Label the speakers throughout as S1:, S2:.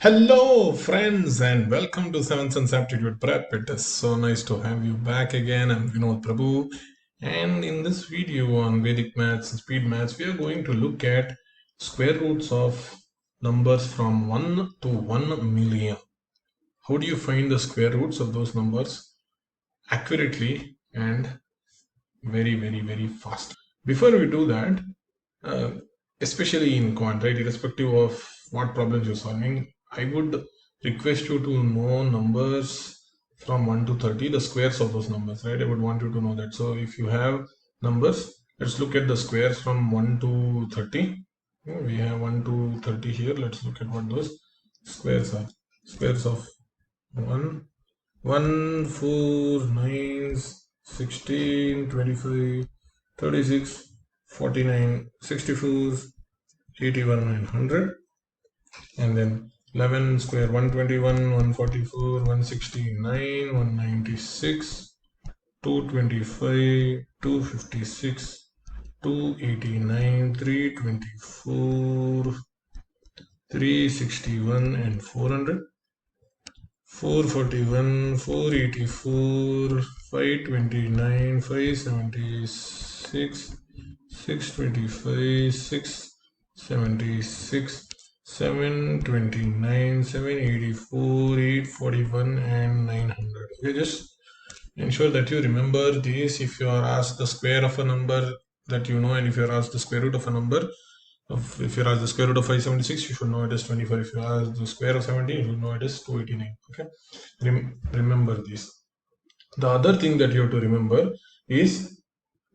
S1: Hello, friends, and welcome to Seventh Sense Aptitude Prep. It is so nice to have you back again. I'm Vinod Prabhu, and in this video on Vedic Maths and Speed Maths, we are going to look at square roots of numbers from 1 to 1 million. How do you find the square roots of those numbers accurately and very fast? Before we do that, uh, especially in quant, right, irrespective of what problems you're solving, I would request you to know numbers from 1 to 30, the squares of those numbers, right? I would want you to know that. So if you have numbers, let's look at the squares from 1 to 30. We have 1 to 30 here. Let's look at what those squares are. Squares of 1, 1, 4, 9, 16, 25, 36, 49, 64, 81, and 100. And then 11 square, 121, 144, 169, 196, 225, 256, 289, 324, 361, and 400. 441, 484, 529, 576, 625, 676, 729, 784, 841, and 900. Okay, just ensure that you remember these. If you are asked the square of a number that you know, and if you are asked the square root of a number, if you ask the square root of 576, you should know it is 24. If you ask the square of 17, you should know it is 289. Okay, remember this. The other thing that you have to remember is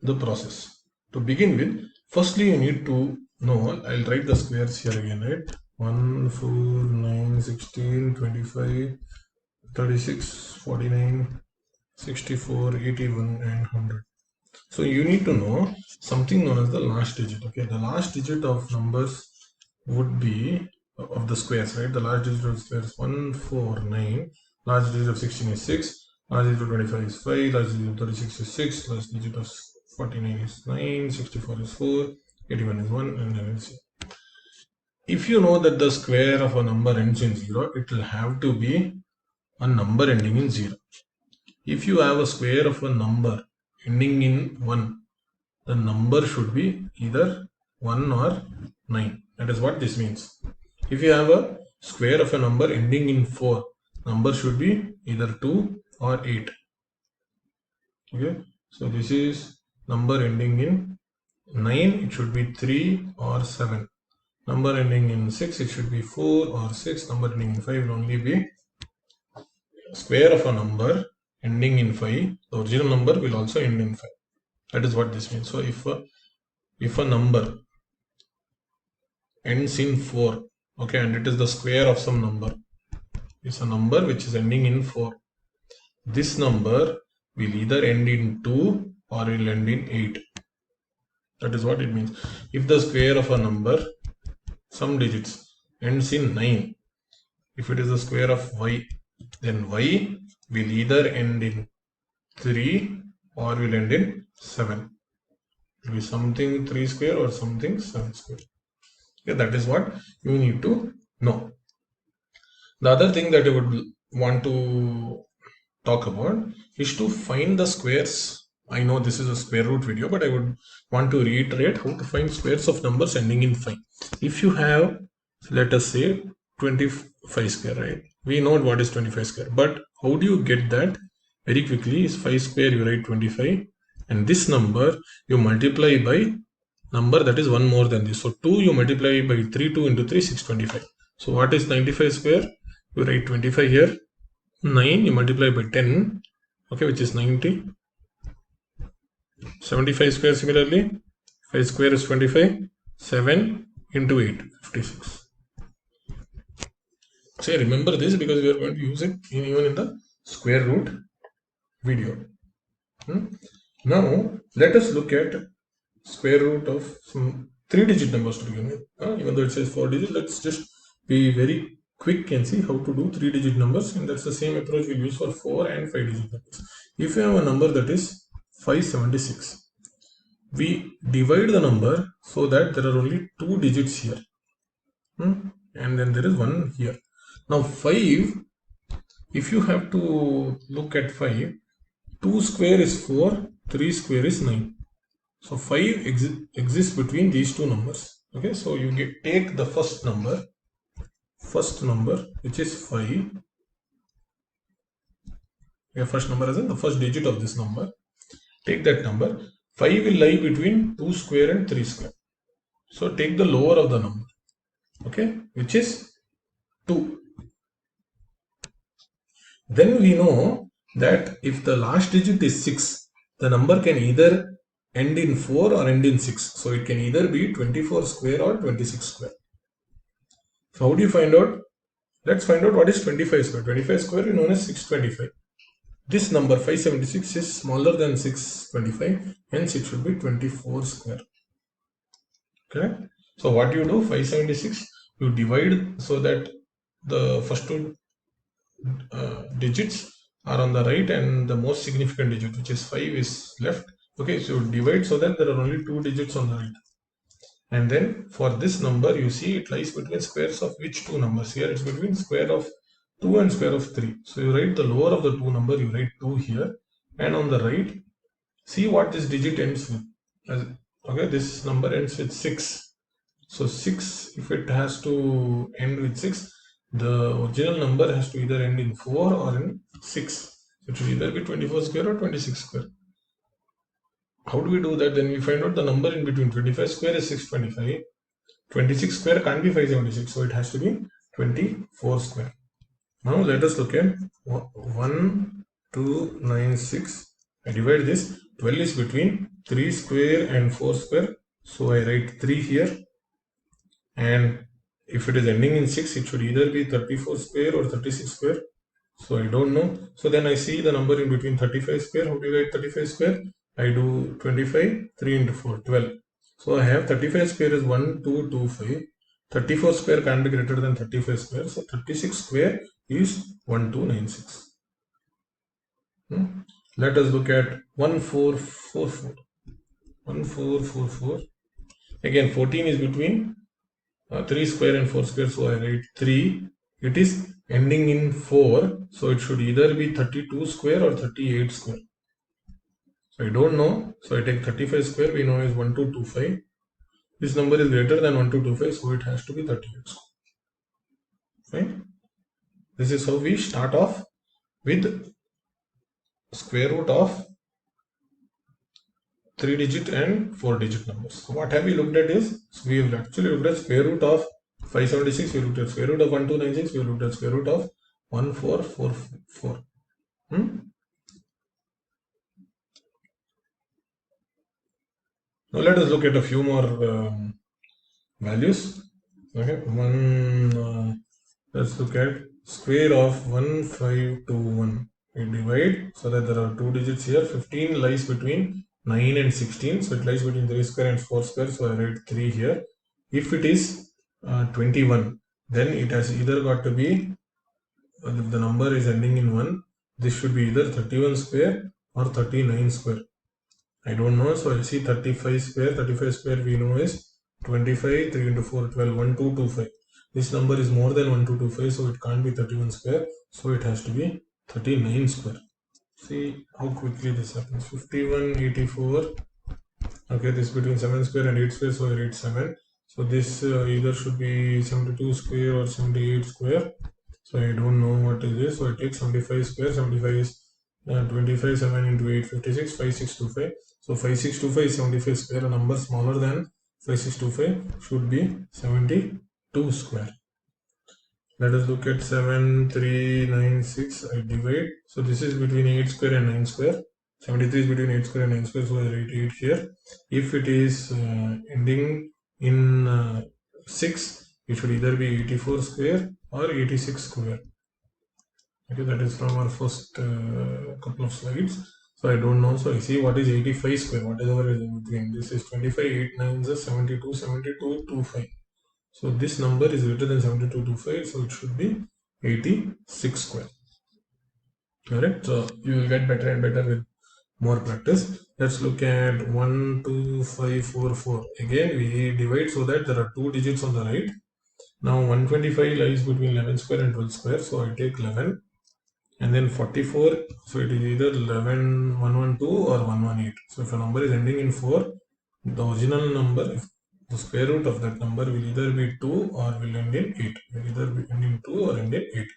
S1: the process. To begin with, firstly you need to know, I'll write the squares here again, right? 1, 4, 9, 16, 25, 36, 49, 64, 81, and 100. So you need to know something known as the last digit. Okay, the last digit of numbers would be of the squares, right? The last digit of squares 149, last digit of 16 is 6, last digit of 25 is 5, last digit of 36 is 6, last digit of 49 is 9, 64 is 4, 81 is 1, and then it's 0. If you know that the square of a number ends in 0, it will have to be a number ending in 0. If you have a square of a number ending in 1, the number should be either 1 or 9. That is what this means. If you have a square of a number ending in 4, number should be either 2 or 8. Okay, so this is number ending in 9, it should be 3 or 7. Number ending in 6, it should be 4 or 6. Number ending in 5 will only be square of a number ending in 5. The original number will also end in 5. That is what this means. So if a number ends in 4, okay, and it is the square of some number, it's a number which is ending in 4. This number will either end in 2 or will end in 8. That is what it means. If the square of a number, some digits, ends in 9, if it is the square of y, then y will either end in 3 or will end in 7. It will be something 3 square or something 7 square. Okay, that is what you need to know. The other thing that I would want to talk about is to find the squares. I know this is a square root video, but I would want to reiterate how to find squares of numbers ending in 5. If you have, let us say, 25 square, right? We know what is 25 square, but how do you get that? Very quickly is 5 square, you write 25, and this number you multiply by number that is one more than this. So 2 you multiply by 3, 2 into 3, 625. So what is 95 square? You write 25 here. 9 you multiply by 10, okay, which is 90. 75 square similarly, 5 square is 25, 7 into 8, 56. So remember this because we are going to use it even in the square root video. Now let us look at square root of some 3-digit numbers to begin with. Even though it says 4 digits, let's just be very quick and see how to do 3-digit numbers, and that's the same approach we'll use for 4 and 5-digit numbers. If you have a number that is 576, we divide the number so that there are only 2 digits here, and then there is 1 here. Now 5, if you have to look at 5, 2 square is 4, 3 square is 9. So 5 exists between these two numbers. Okay, so you take the first number which is 5. Yeah, first number as in the first digit of this number. Take that number. 5 will lie between 2 square and 3 square. So take the lower of the number. Okay, which is 2. Then we know that if the last digit is 6, the number can either end in 4 or end in 6. So it can either be 24 square or 26 square. So how do you find out? Let's find out what is 25 square. 25 square is known as 625. This number 576 is smaller than 625, hence it should be 24 square. Correct? So what do you do? 576, you divide so that the first two digits are on the right and the most significant digit, which is 5, is left. Okay, so divide so that there are only 2 digits on the right. And then for this number, you see it lies between squares of which two numbers? Here it's between square of 2 and square of 3. So you write the lower of the two number, you write 2 here. And on the right, see what this digit ends with. Okay, this number ends with 6. So 6, if it has to end with 6, the original number has to either end in 4 or in 6. So it should either be 24 square or 26 square. How do we do that? Then we find out the number in between. 25 square is 625. 26 square can't be 576, so it has to be 24 square. Now let us look at 1296. I divide this. 12 is between 3 square and 4 square. So I write 3 here. And if it is ending in 6, it should either be 34 square or 36 square. So I don't know. So then I see the number in between 35 square. How do you write 35 square? I do 25, 3 into 4, 12. So I have 35 square is 1225. 34 square can't be greater than 35 square. So 36 square is 1296. Let us look at 1444. 1444. Again, 14 is between 3 square and 4 square. So I write 3. It is ending in 4. So it should either be 32 square or 38 square. So I don't know. So I take 35 square. We know is 1225. This number is greater than 1225. So it has to be 38 square. Fine. This is how we start off with square root of 3-digit and 4-digit numbers. So what have we looked at is, we have actually looked at square root of 576, we looked at square root of 1296, we looked at square root of 1444. Now let us look at a few more values. Okay, let's look at square of 1521. We divide so that there are 2 digits here. 15 lies between 9 and 16, so it lies between 3 square and 4 square, so I write 3 here. If it is 21, then it has either got to be, if the number is ending in 1, this should be either 31 square or 39 square. I don't know, so I see 35 square. 35 square we know is 25, 3 into 4, 12, 1225. This number is more than 1225, so it can't be 31 square, so it has to be 39 square. See how quickly this happens. 51, 84. Okay, this is between 7 square and 8 square, so I write 7. So this either should be 72 square or 78 square. So I don't know what is this. So I take 75 square. 75 is 25, 7 into 8, 56, 5625. So 5625 is 75 square. A number smaller than 5625 should be 72 square. Let us look at 7396. I divide. So this is between 8 square and 9 square. 73 is between 8 square and 9 square, so I write 8 here. If it is ending in 6, it should either be 84 square or 86 square. Okay, that is from our first couple of slides. So I don't know. So I see what is 85 square. Whatever is in between. This is 25, 8 9 is 72, 72, 25. So this number is greater than 7225, so it should be 86 square. Correct. So you will get better and better with more practice. Let's look at 12544. Again, we divide so that there are 2 digits on the right. Now 125 lies between 11 square and 12 square, so I take 11, and then 44, so it is either 11 112 or 118. So if a number is ending in 4, the original number, if the square root of that number will either be 2 or will end in 8. Will either be end in 2 or end in 8.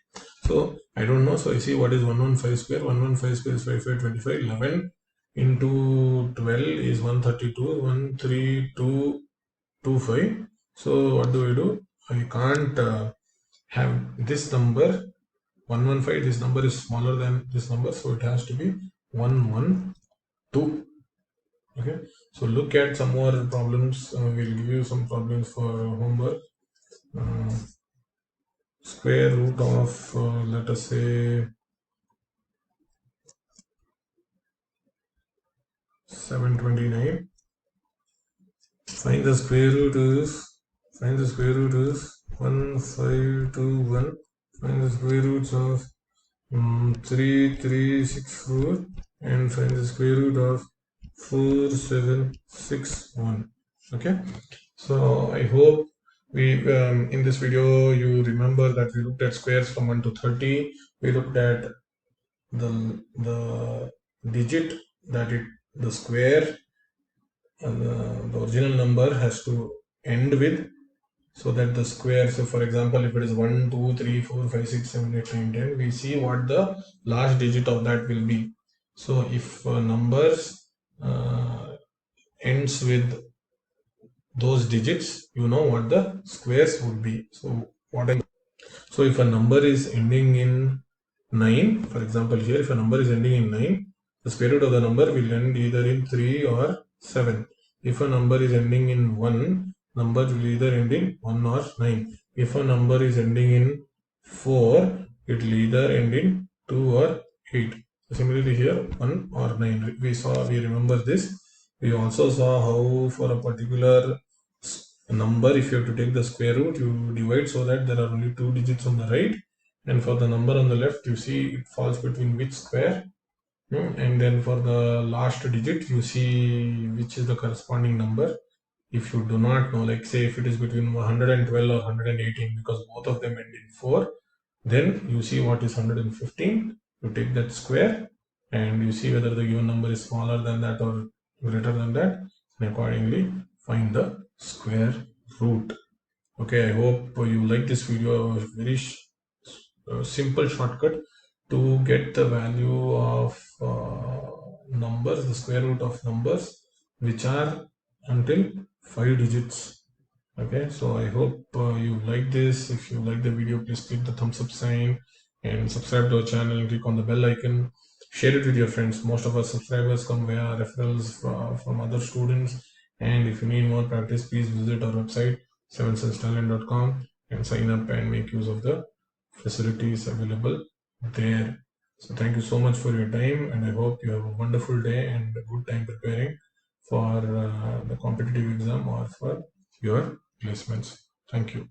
S1: So I don't know, so I see what is 115 square. 115 square is 5 5 25. 11 into 12 is 132. 13225. So what do? I can't have this number 115. This number is smaller than this number, so it has to be 112. Okay, so look at some more problems. We'll give you some problems for homework. Square root of let us say 729. Find the square root is 1521. Find the square roots of 3364 and find the square root of 4761. Okay, so I hope we in this video you remember that we looked at squares from 1 to 30. We looked at the digit that the square the original number has to end with, so that the square, so for example, if it is 1 2 3 4 5 6 7 8 9 10, we see what the last digit of that will be. So if numbers ends with those digits, you know what the squares would be. So if a number is ending in 9, for example here, if a number is ending in 9, the square root of the number will end either in 3 or 7. If a number is ending in 1, number will either end in 1 or 9. If a number is ending in 4, it will either end in 2 or 8. Similarly here, 1 or 9. We remember this. We also saw how for a particular number, if you have to take the square root, you divide so that there are only 2 digits on the right, and for the number on the left, you see it falls between which square, and then for the last digit, you see which is the corresponding number. If you do not know, like say if it is between 112 or 118, because both of them end in 4, then you see what is 115, you take that square and you see whether the given number is smaller than that or greater than that, and accordingly find the square root. Okay, I hope you like this video. Very simple shortcut to get the value of numbers, the square root of numbers which are until 5 digits. Okay, so I hope you like this. If you like the video, please click the thumbs up sign and subscribe to our channel and click on the bell icon. Share it with your friends. Most of our subscribers come via referrals from other students, and if you need more practice, please visit our website 7senstalent.com and sign up and make use of the facilities available there. So thank you so much for your time, and I hope you have a wonderful day and a good time preparing for the competitive exam or for your placements. Thank you.